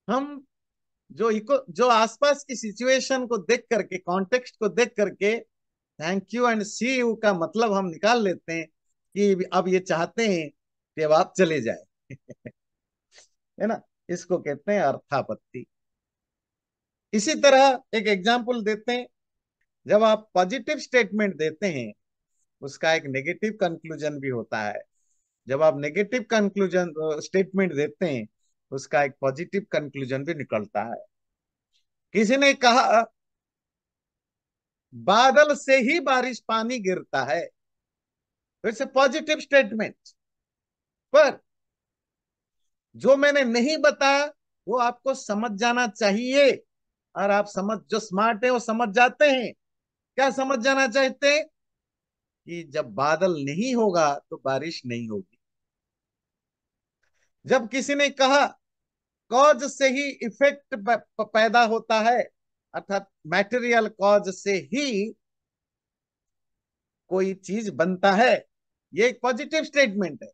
हम जो आसपास की सिचुएशन को देख करके, कॉन्टेक्स्ट को देख करके, thank you and see you का मतलब हम निकाल लेते हैं कि अब ये चाहते हैं कि अब आप चले जाए। है ना। इसको कहते हैं अर्थापत्ति। इसी तरह एक एग्जाम्पल देते हैं, जब आप पॉजिटिव स्टेटमेंट देते हैं, उसका एक नेगेटिव कंक्लूजन भी होता है। जब आप नेगेटिव कंक्लूजन स्टेटमेंट देते हैं, उसका एक पॉजिटिव कंक्लूजन भी निकलता है। किसी ने कहा, बादल से ही बारिश पानी गिरता है, तो इट्स ए पॉजिटिव स्टेटमेंट। पर जो मैंने नहीं बताया, वो आपको समझ जाना चाहिए। और आप समझ, जो स्मार्ट है वो समझ जाते हैं। क्या समझ जाना चाहते हैं? कि जब बादल नहीं होगा तो बारिश नहीं होगी। जब किसी ने कहा कॉज से ही इफेक्ट पैदा होता है, अर्थात मैटेरियल कॉज से ही कोई चीज बनता है। ये एक पॉजिटिव स्टेटमेंट है।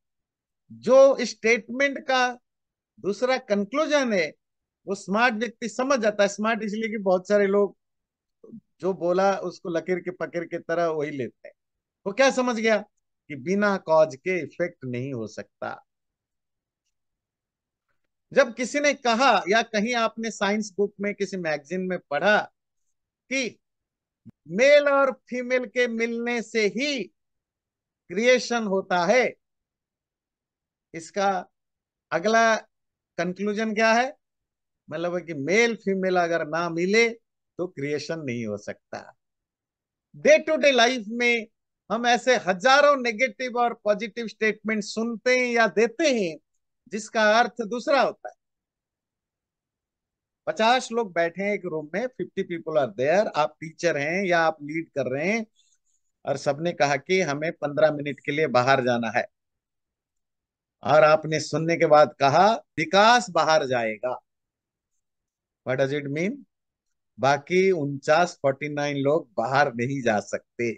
जो स्टेटमेंट का दूसरा कंक्लूजन है, वो स्मार्ट व्यक्ति समझ जाता है। स्मार्ट इसलिए कि बहुत सारे लोग जो बोला उसको लकीर के पकड़ के तरह वही लेते हैं। वो क्या समझ गया कि बिना कॉज के इफेक्ट नहीं हो सकता। जब किसी ने कहा, या कहीं आपने साइंस बुक में किसी मैगजीन में पढ़ा कि मेल और फीमेल के मिलने से ही क्रिएशन होता है, इसका अगला कंक्लूजन क्या है? मतलब है कि मेल फीमेल अगर ना मिले तो क्रिएशन नहीं हो सकता। डे टू डे लाइफ में हम ऐसे हजारों नेगेटिव और पॉजिटिव स्टेटमेंट सुनते हैं या देते हैं जिसका अर्थ दूसरा होता है। 50 लोग बैठे हैं एक रूम में, 50 पीपल आर देयर, आप टीचर हैं या आप लीड कर रहे हैं, और सबने कहा कि हमें 15 मिनट के लिए बाहर जाना है, और आपने सुनने के बाद कहा विकास बाहर जाएगा। What does it mean? बाकी 49 लोग बाहर नहीं जा सकते,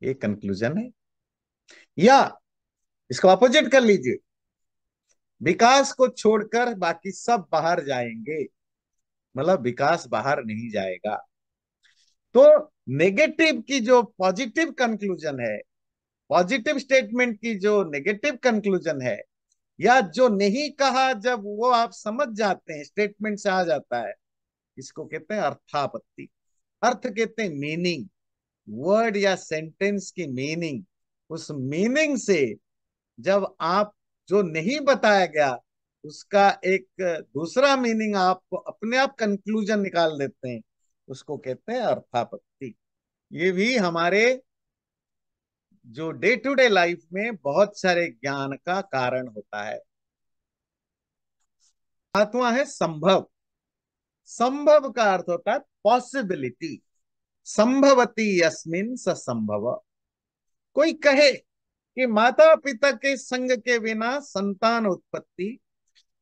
ये कंक्लूजन है। या इसको अपोजिट कर लीजिए, विकास को छोड़कर बाकी सब बाहर जाएंगे, मतलब विकास बाहर नहीं जाएगा। तो नेगेटिव की जो पॉजिटिव कंक्लूजन है, पॉजिटिव स्टेटमेंट की जो नेगेटिव कंक्लूजन है, या जो नहीं कहा जब वो आप समझ जाते हैं, स्टेटमेंट से आ जाता है, इसको कहते हैं अर्थापत्ति। अर्थ कहते हैं मीनिंग, वर्ड या सेंटेंस की मीनिंग। उस मीनिंग से जब आप जो नहीं बताया गया उसका एक दूसरा मीनिंग आप अपने आप कंक्लूजन निकाल देते हैं, उसको कहते हैं अर्थापत्ति। ये भी हमारे जो डे टू डे लाइफ में बहुत सारे ज्ञान का कारण होता है। सातवां है संभव। संभव का अर्थ होता है पॉसिबिलिटी। संभवती यस्मिन स संभव। कोई कहे कि माता पिता के संग के बिना संतान उत्पत्ति,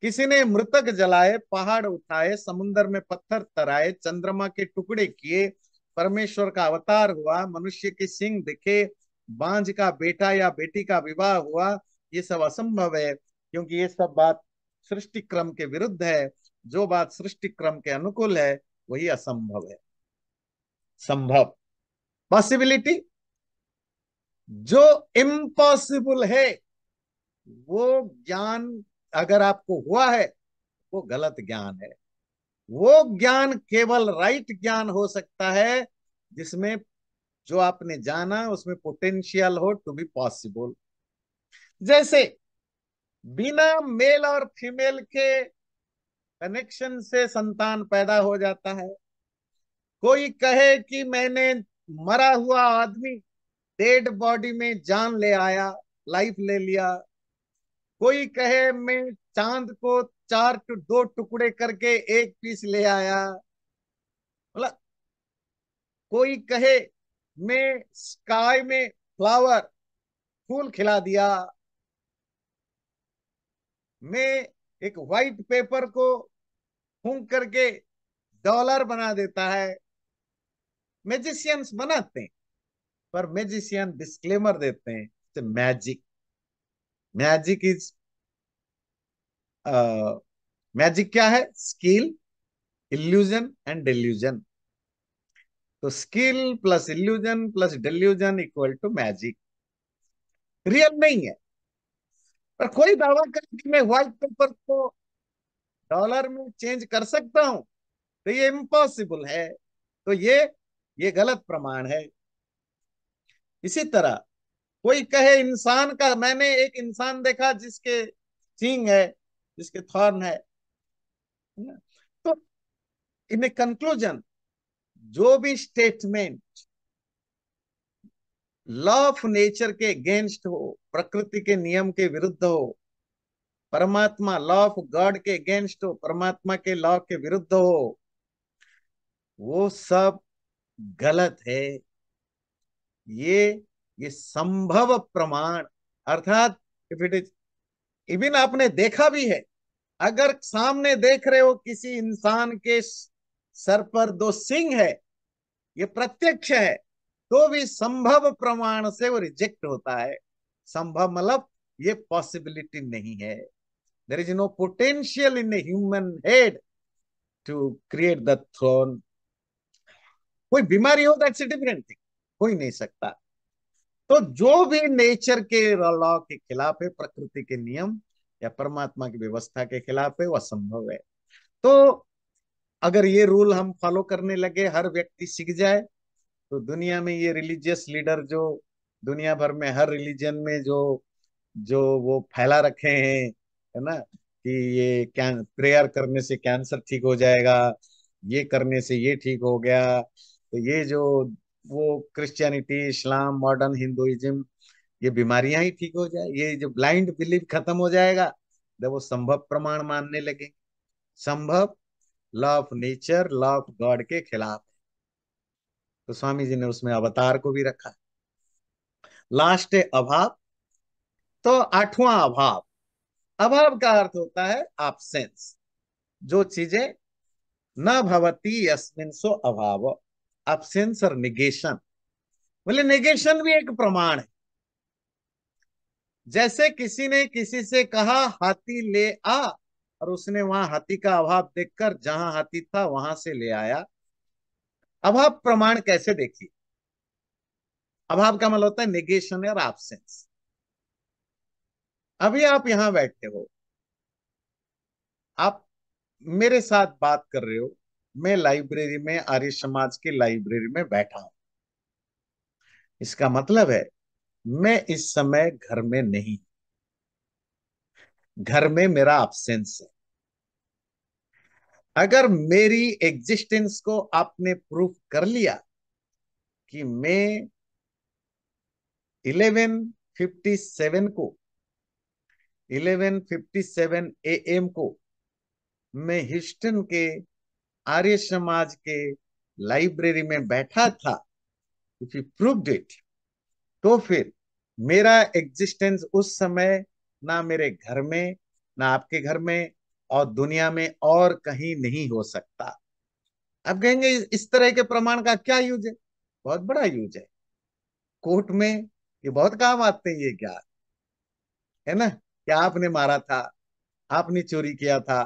किसी ने मृतक जलाए, पहाड़ उठाए, समुन्द्र में पत्थर तराए, चंद्रमा के टुकड़े किए, परमेश्वर का अवतार हुआ, मनुष्य के सिंग दिखे, बांझ का बेटा या बेटी का विवाह हुआ, ये सब असंभव है, क्योंकि ये सब बात सृष्टि क्रम के विरुद्ध है। जो बात सृष्टि क्रम के अनुकूल है वही असंभव है। संभव, पॉसिबिलिटी। जो इम्पॉसिबल है वो ज्ञान अगर आपको हुआ है वो गलत ज्ञान है। वो ज्ञान केवल राइट ज्ञान हो सकता है जिसमें जो आपने जाना उसमें पोटेंशियल हो टू बी पॉसिबल। जैसे बिना मेल और फीमेल के कनेक्शन से संतान पैदा हो जाता है। कोई कहे कि मैंने मरा हुआ आदमी डेड बॉडी में जान ले आया, लाइफ ले लिया। कोई कहे मैं चांद को दो टुकड़े करके एक पीस ले आया। मतलब कोई कहे मैं स्काई में फ्लावर, फूल खिला दिया। मैं एक व्हाइट पेपर को फूंक करके डॉलर बना देता है। मैजिशियंस बनाते हैं, पर मैजिशियन डिस्क्लेमर देते हैं मैजिक। मैजिक इज मैजिक क्या है? Skill, illusion and delusion. तो skill plus illusion plus delusion equal to magic. Real नहीं है। पर कोई दावा करे कि मैं व्हाइट पेपर को डॉलर में चेंज कर सकता हूं, तो ये इम्पॉसिबल है। तो ये गलत प्रमाण है। इसी तरह कोई कहे इंसान का, मैंने एक इंसान देखा जिसके सींग है, जिसके थॉर्न है। तो इन कंक्लूजन, जो भी स्टेटमेंट लॉ ऑफ नेचर के अगेंस्ट हो, प्रकृति के नियम के विरुद्ध हो, परमात्मा लॉ ऑफ गॉड के अगेंस्ट हो, परमात्मा के लॉ के विरुद्ध हो, वो सब गलत है। ये ये संभव प्रमाण, अर्थात इफ इट इज इवन आपने देखा भी है, अगर सामने देख रहे हो किसी इंसान के सर पर दो सिंग है, ये प्रत्यक्ष है, तो भी संभव प्रमाण से वो रिजेक्ट होता है। संभव मतलब ये पॉसिबिलिटी नहीं है। There is no potential in a human head to create the throne. कोई बीमारी हो, दैट्स ए डिफरेंट थिंग, हो ही नहीं सकता। तो जो भी नेचर के लॉ के खिलाफ है, प्रकृति के नियम या परमात्मा की व्यवस्था के खिलाफ है, वो असंभव है। तो अगर ये रूल हम फॉलो करने लगे, हर व्यक्ति सीख जाए, तो दुनिया में ये रिलीजियस लीडर जो दुनिया भर में हर रिलीजन में जो जो वो फैला रखे हैं, है ना, कि ये क्या प्रेयर करने से कैंसर ठीक हो जाएगा, ये करने से ये ठीक हो गया, तो ये जो वो क्रिश्चियनिटी, इस्लाम, मॉडर्न हिंदुइज्म, ये बीमारियां ही ठीक हो जाए, ये जो ब्लाइंड बिलीफ खत्म हो जाएगा, जब वो संभव प्रमाण मानने लगे। संभव law of nature, law of God के खिलाफ। तो स्वामी जी ने उसमें अवतार को भी रखा। लास्ट है अभाव। तो आठवां अभाव। अभाव का अर्थ होता है absence। जो चीजें न भवती यस्मिन सो अभाव। absence और निगेशन, बोले निगेशन भी एक प्रमाण है। जैसे किसी ने किसी से कहा हाथी ले आ, और उसने वहां हाथी का अभाव देखकर जहां हाथी था वहां से ले आया। अभाव प्रमाण कैसे देखिए? अभाव का मतलब होता है निगेशन और एब्सेंस। अभी आप यहां बैठे हो, आप मेरे साथ बात कर रहे हो, मैं लाइब्रेरी में, आर्य समाज की लाइब्रेरी में बैठा हूं। इसका मतलब है मैं इस समय घर में नहीं, घर में मेरा absence है। अगर मेरी एग्जिस्टेंस को आपने प्रूफ कर लिया कि मैं 11:57 को, 11:57 AM को मैं ह्यूस्टन के आर्य समाज के लाइब्रेरी में बैठा था, इफ यू प्रूव्ड इट, तो फिर मेरा एग्जिस्टेंस उस समय ना मेरे घर में, ना आपके घर में, और दुनिया में और कहीं नहीं हो सकता। अब कहेंगे इस तरह के प्रमाण का क्या यूज है? बहुत बड़ा यूज है। कोर्ट में ये बहुत काम आते हैं, ये क्या है ना, कि आपने मारा था, आपने चोरी किया था,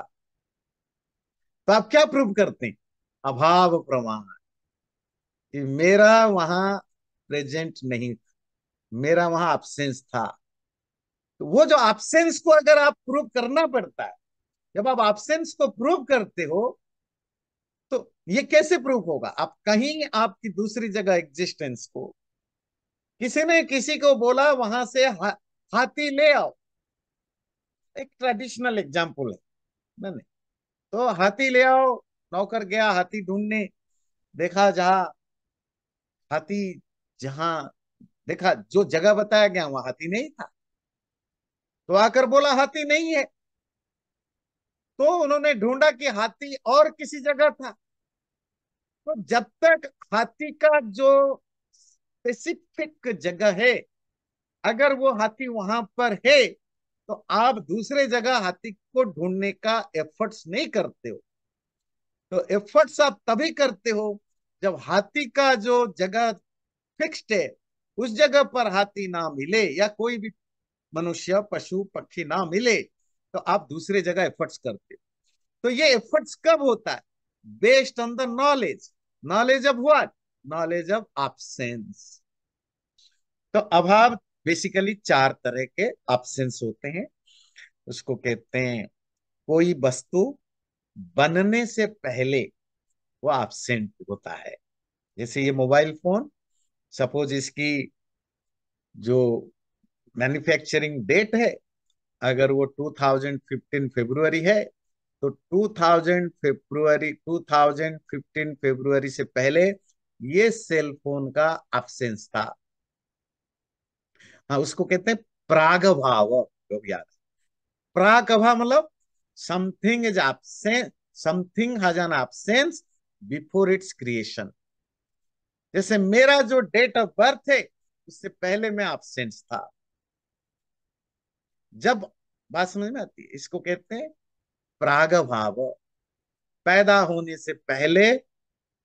तो आप क्या प्रूव करते हैं? अभाव प्रमाण, कि मेरा वहां प्रेजेंट नहीं, मेरा वहां absence था। तो वो जो absence को अगर आप प्रूव करना पड़ता है, जब आप absence को प्रूव करते हो, तो ये कैसे प्रूव होगा? आप कहीं आपकी दूसरी जगह एग्जिस्टेंस को, किसी ने किसी को बोला वहां से हाथी ले आओ, एक ट्रेडिशनल एग्जाम्पल है ना, नहीं? तो हाथी ले आओ, नौकर गया हाथी ढूंढने, देखा जहां हाथी, जहां देखा जो जगह बताया गया वहां हाथी नहीं था, तो आकर बोला हाथी नहीं है। तो उन्होंने ढूंढा कि हाथी और किसी जगह था। तो जब तक हाथी का जो स्पेसिफिक जगह है, अगर वो हाथी वहां पर है, तो आप दूसरे जगह हाथी को ढूंढने का एफर्ट्स नहीं करते हो। तो एफर्ट्स आप तभी करते हो जब हाथी का जो जगह फिक्स्ड है, उस जगह पर हाथी ना मिले, या कोई भी मनुष्य, पशु, पक्षी ना मिले, तो आप दूसरे जगह एफर्ट्स करते हो। तो ये एफर्ट्स कब होता है? Based on the knowledge. Knowledge of what? Knowledge of absence। तो अभाव बेसिकली चार तरह के absence होते हैं। उसको कहते हैं कोई वस्तु बनने से पहले वो absent होता है। जैसे ये मोबाइल फोन, सपोज इसकी जो मैन्युफैक्चरिंग डेट है, अगर वो 2015 फरवरी है, तो 2015 फरवरी से पहले ये सेल फोन का absence था। हाँ, उसको कहते हैं प्राग भाव। जो भी याद है, प्राग भाव मतलब something is absent, something has an absence before it's creation. जैसे मेरा जो डेट ऑफ बर्थ है, उससे पहले मैं absence था। जब, बात समझ में आती है? इसको कहते हैं प्रागभाव, पैदा होने से पहले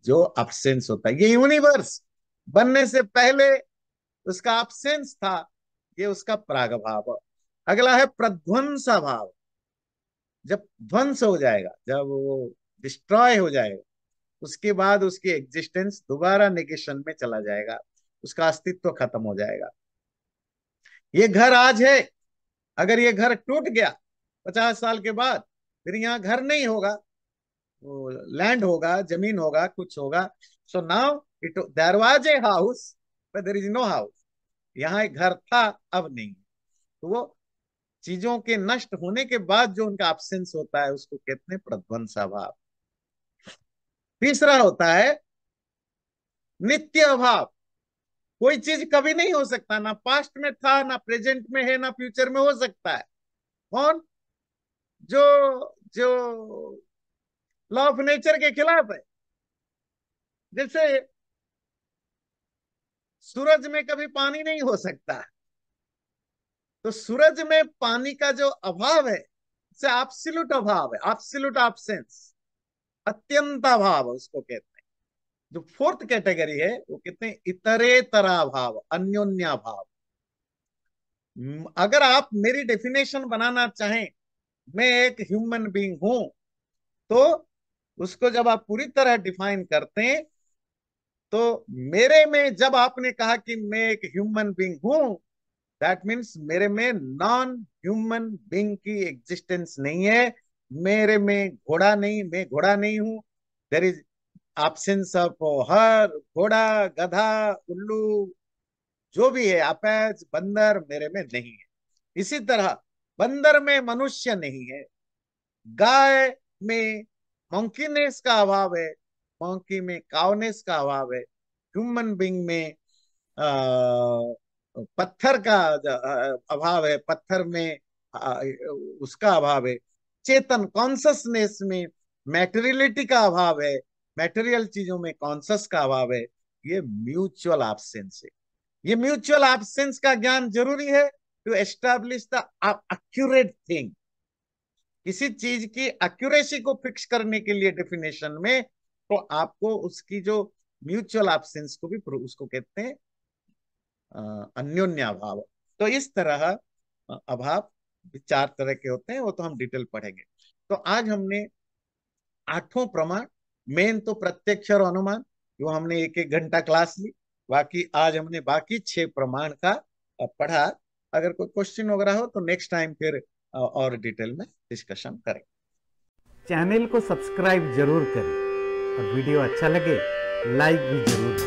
जो अब्सेंस होता है, ये यूनिवर्स बनने से पहले उसका अब्सेंस था, ये उसका प्रागभाव। अगला है प्रध्वंस भाव, जब ध्वंस हो जाएगा, जब वो डिस्ट्रॉय हो जाएगा, उसके बाद उसकी एग्जिस्टेंस दोबारा नेगेशन में चला जाएगा, उसका अस्तित्व खत्म हो जाएगा। ये घर आज है, अगर ये घर टूट गया 50 साल के बाद, फिर यहाँ घर नहीं होगा, वो लैंड होगा, जमीन होगा, कुछ होगा। So now it there was a house but there is no house, यहाँ एक घर था, अब नहीं। तो वो चीजों के नष्ट होने के बाद जो उनका एब्सेंस होता है उसको कहते हैं प्रध्वंसाभाव। तीसरा होता है नित्य अभाव। कोई चीज कभी नहीं हो सकता, ना पास्ट में था, ना प्रेजेंट में है, ना फ्यूचर में हो सकता है। कौन? जो जो लॉ ऑफ नेचर के खिलाफ है। जैसे सूरज में कभी पानी नहीं हो सकता, तो सूरज में पानी का जो अभाव है उसे एब्सोल्यूट अभाव है, एब्सोल्यूट एब्सेंस, अत्यंत अभाव उसको कहते हैं। जो फोर्थ कैटेगरी है वो कहते हैं इतरेतरा भाव, अन्योन्या भाव। अगर आप मेरी डेफिनेशन बनाना चाहें, मैं एक ह्यूमन बीइंग हूं, तो उसको जब आप पूरी तरह डिफाइन करते हैं, तो मेरे में जब आपने कहा कि मैं एक ह्यूमन बीइंग हूं, दैट मीन्स मेरे में नॉन ह्यूमन बीइंग की एग्जिस्टेंस नहीं है। मेरे में घोड़ा नहीं, मैं घोड़ा नहीं हूं। There is absence of her, घोड़ा, गधा, उल्लू, जो भी है, अपैच, बंदर मेरे में नहीं है। इसी तरह बंदर में मनुष्य नहीं है, गाय में मंकीनेस का अभाव है, मंकी में काउनेस का अभाव है, ह्यूमन बीइंग में पत्थर का अभाव है, पत्थर में उसका अभाव है। चेतन कॉन्शसनेस में मैटेरियलिटी का अभाव है, मैटेरियल चीजों में कॉन्शस का अभाव है। ये म्यूचुअल एब्सेंस है। ये म्यूचुअल एब्सेंस का ज्ञान जरूरी है to establish the accurate thing. किसी चीज की एक्यूरेसी को फिक्स करने के लिए डेफिनेशन में, तो आपको उसकी जो म्यूचुअल एब्सेंस को भी, उसको कहते हैं अन्योन्य अभाव। तो इस तरह अभाव 4 तरह के होते हैं, वो तो हम डिटेल पढ़ेंगे। तो आज हमने 8 प्रमाण, मेन तो प्रत्यक्ष और अनुमान, जो हमने 1-1 घंटा क्लास ली। बाकी आज हमने बाकी 6 प्रमाण का पढ़ा। अगर कोई क्वेश्चन वगैरह हो तो नेक्स्ट टाइम फिर और डिटेल में डिस्कशन करें। चैनल को सब्सक्राइब जरूर करें और वीडियो अच्छा लगे लाइक भी जरूर करें।